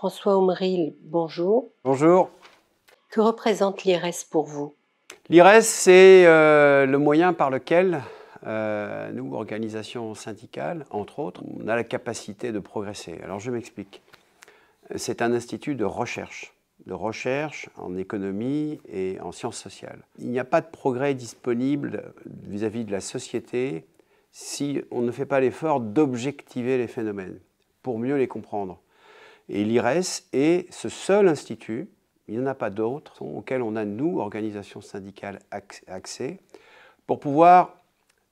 François Omril, bonjour. Bonjour. Que représente l'IRES pour vous? L'IRES, c'est le moyen par lequel nous, organisations syndicales, entre autres, on a la capacité de progresser. Alors je m'explique. C'est un institut de recherche en économie et en sciences sociales. Il n'y a pas de progrès disponible vis-à-vis de la société si on ne fait pas l'effort d'objectiver les phénomènes pour mieux les comprendre. Et l'IRES est ce seul institut, il n'y en a pas d'autres, auxquels on a, nous, organisations syndicales, accès, pour pouvoir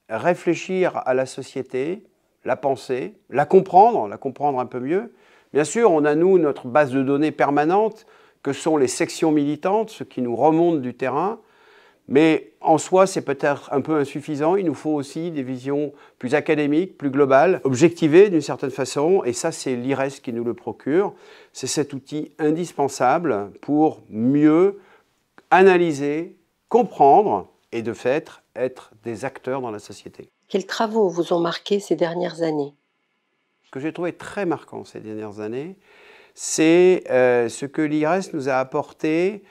réfléchir à la société, la penser, la comprendre un peu mieux. Bien sûr, on a, nous, notre base de données permanente, que sont les sections militantes, ce qui nous remonte du terrain, mais en soi, c'est peut-être un peu insuffisant. Il nous faut aussi des visions plus académiques, plus globales, objectivées d'une certaine façon. Et ça, c'est l'IRES qui nous le procure. C'est cet outil indispensable pour mieux analyser, comprendre et de fait être des acteurs dans la société. Quels travaux vous ont marqué ces dernières années? Ce que j'ai trouvé très marquant ces dernières années, c'est ce que l'IRES nous a apporté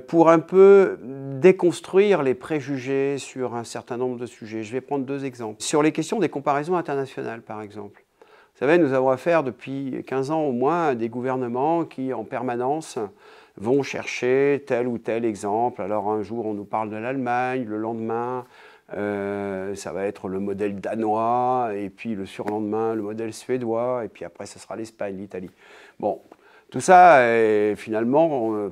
pour un peu déconstruire les préjugés sur un certain nombre de sujets. Je vais prendre deux exemples. Sur les questions des comparaisons internationales, par exemple. Vous savez, nous avons affaire depuis 15 ans au moins à des gouvernements qui, en permanence, vont chercher tel ou tel exemple. Alors un jour, on nous parle de l'Allemagne, le lendemain, ça va être le modèle danois, et puis le surlendemain, le modèle suédois, et puis après, ce sera l'Espagne, l'Italie. Bon, tout ça, finalement,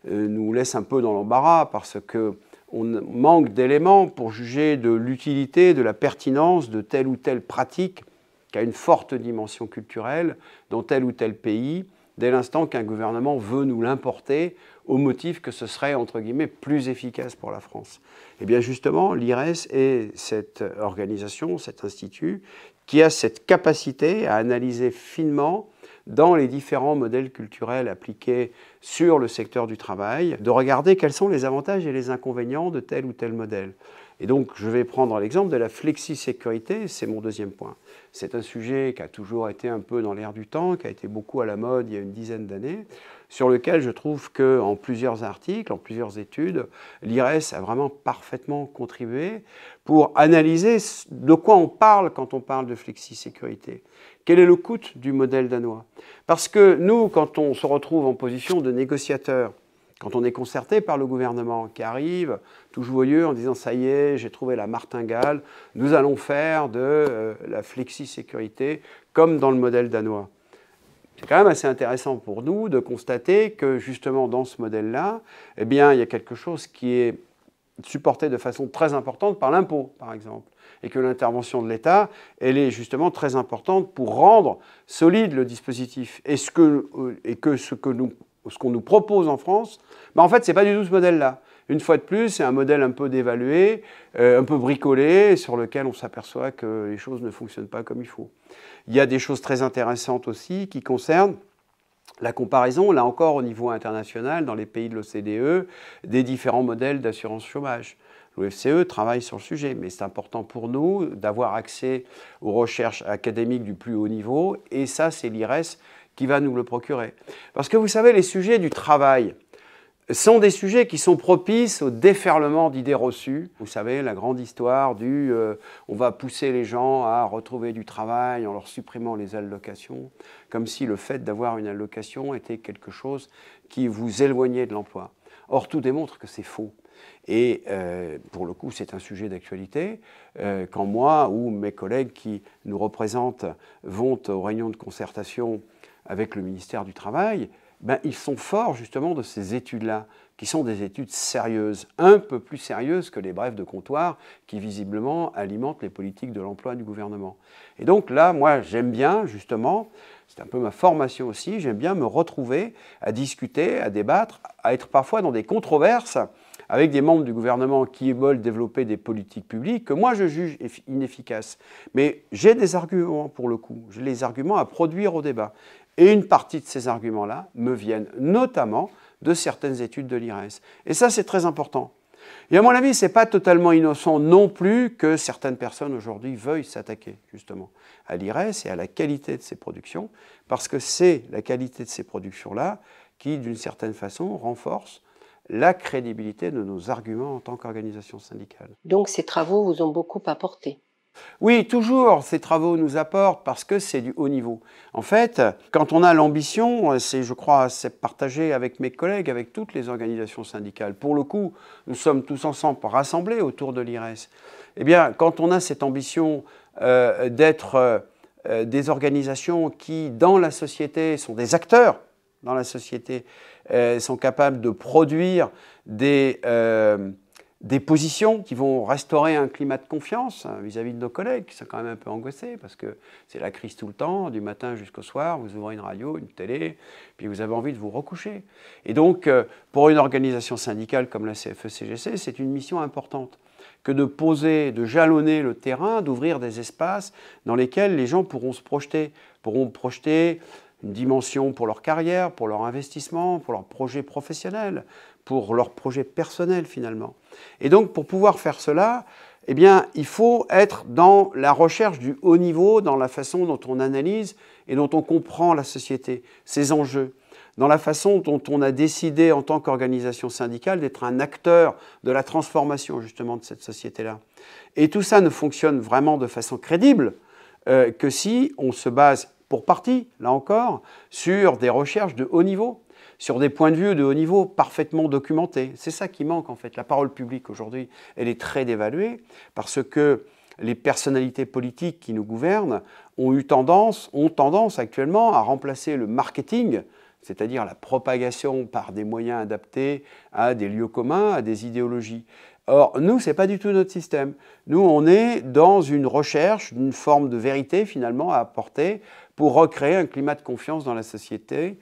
nous laisse un peu dans l'embarras parce qu'on manque d'éléments pour juger de l'utilité, de la pertinence de telle ou telle pratique qui a une forte dimension culturelle dans tel ou tel pays, dès l'instant qu'un gouvernement veut nous l'importer au motif que ce serait, entre guillemets, plus efficace pour la France. Et bien justement, l'IRES est cette organisation, cet institut, qui a cette capacité à analyser finement dans les différents modèles culturels appliqués sur le secteur du travail, de regarder quels sont les avantages et les inconvénients de tel ou tel modèle. Et donc, je vais prendre l'exemple de la flexi-sécurité, c'est mon deuxième point. C'est un sujet qui a toujours été un peu dans l'air du temps, qui a été beaucoup à la mode il y a une dizaine d'années, sur lequel je trouve qu'en plusieurs articles, en plusieurs études, l'IRES a vraiment parfaitement contribué pour analyser de quoi on parle quand on parle de flexi-sécurité. Quel est le coût du modèle danois? Parce que nous, quand on se retrouve en position de négociateur, quand on est concerté par le gouvernement qui arrive tout joyeux en disant « ça y est, j'ai trouvé la martingale, nous allons faire de la flexi-sécurité comme dans le modèle danois ». C'est quand même assez intéressant pour nous de constater que justement dans ce modèle-là, eh bien, il y a quelque chose qui est supporté de façon très importante par l'impôt, par exemple, et que l'intervention de l'État, elle est justement très importante pour rendre solide le dispositif. Et ce qu'on nous propose en France, ben en fait, ce n'est pas du tout ce modèle-là. Une fois de plus, c'est un modèle un peu dévalué, un peu bricolé, sur lequel on s'aperçoit que les choses ne fonctionnent pas comme il faut. Il y a des choses très intéressantes aussi qui concernent la comparaison, là encore au niveau international, dans les pays de l'OCDE, des différents modèles d'assurance chômage. L'OFCE travaille sur le sujet, mais c'est important pour nous d'avoir accès aux recherches académiques du plus haut niveau, et ça, c'est l'IRES qui va nous le procurer. Parce que vous savez, les sujets du travail sont des sujets qui sont propices au déferlement d'idées reçues. Vous savez, la grande histoire du on va pousser les gens à retrouver du travail en leur supprimant les allocations, comme si le fait d'avoir une allocation était quelque chose qui vous éloignait de l'emploi. Or, tout démontre que c'est faux. Et pour le coup, c'est un sujet d'actualité. Quand moi ou mes collègues qui nous représentent vont aux réunions de concertation avec le ministère du Travail, ben, ils sont forts justement de ces études-là, qui sont des études sérieuses, un peu plus sérieuses que les brefs de comptoir qui visiblement alimentent les politiques de l'emploi du gouvernement. Et donc là, moi, j'aime bien justement, c'est un peu ma formation aussi, j'aime bien me retrouver à discuter, à débattre, à être parfois dans des controverses avec des membres du gouvernement qui veulent développer des politiques publiques que moi je juge inefficaces. Mais j'ai des arguments pour le coup, j'ai les arguments à produire au débat. Et une partie de ces arguments-là me viennent notamment de certaines études de l'IRES. Et ça, c'est très important. Et à mon avis, ce n'est pas totalement innocent non plus que certaines personnes aujourd'hui veuillent s'attaquer justement à l'IRES et à la qualité de ses productions, parce que c'est la qualité de ces productions-là qui, d'une certaine façon, renforce la crédibilité de nos arguments en tant qu'organisation syndicale. Donc ces travaux vous ont beaucoup apporté? Oui, toujours, ces travaux nous apportent parce que c'est du haut niveau. En fait, quand on a l'ambition, je crois, c'est partagé avec mes collègues, avec toutes les organisations syndicales. Pour le coup, nous sommes tous ensemble rassemblés autour de l'IRES. Eh bien, quand on a cette ambition d'être des organisations qui, dans la société, sont des acteurs dans la société, sont capables de produire des positions qui vont restaurer un climat de confiance vis-à-vis de nos collègues qui sont quand même un peu angoissés parce que c'est la crise tout le temps, du matin jusqu'au soir, vous ouvrez une radio, une télé, puis vous avez envie de vous recoucher. Et donc, pour une organisation syndicale comme la CFE-CGC, c'est une mission importante que de poser, de jalonner le terrain, d'ouvrir des espaces dans lesquels les gens pourront se projeter, une dimension pour leur carrière, pour leur investissement, pour leur projet professionnel, pour leur projet personnel finalement. Et donc pour pouvoir faire cela, eh bien, il faut être dans la recherche du haut niveau, dans la façon dont on analyse et dont on comprend la société, ses enjeux, dans la façon dont on a décidé en tant qu'organisation syndicale d'être un acteur de la transformation justement de cette société-là. Et tout ça ne fonctionne vraiment de façon crédible que si on se base pour partie, là encore, sur des recherches de haut niveau, sur des points de vue de haut niveau parfaitement documentés. C'est ça qui manque en fait. La parole publique aujourd'hui, elle est très dévaluée parce que les personnalités politiques qui nous gouvernent ont tendance actuellement à remplacer le marketing, c'est-à-dire la propagation par des moyens adaptés à des lieux communs, à des idéologies. Or, nous, ce n'est pas du tout notre système. Nous, on est dans une recherche d'une forme de vérité, finalement, à apporter pour recréer un climat de confiance dans la société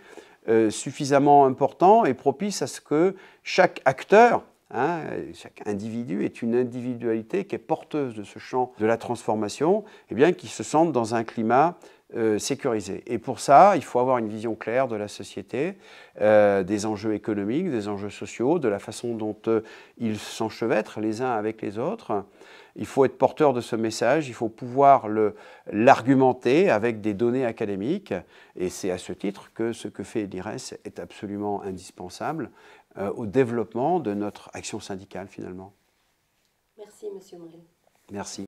suffisamment important et propice à ce que chaque acteur, chaque individu est une individualité qui est porteuse de ce champ de la transformation, et bien qui se sente dans un climat sécurisé. Et pour ça, il faut avoir une vision claire de la société, des enjeux économiques, des enjeux sociaux, de la façon dont ils s'enchevêtrent les uns avec les autres. Il faut être porteur de ce message, il faut pouvoir l'argumenter avec des données académiques. Et c'est à ce titre que ce que fait l'IRES est absolument indispensable au développement de notre action syndicale finalement. Merci, Monsieur Morel. Merci.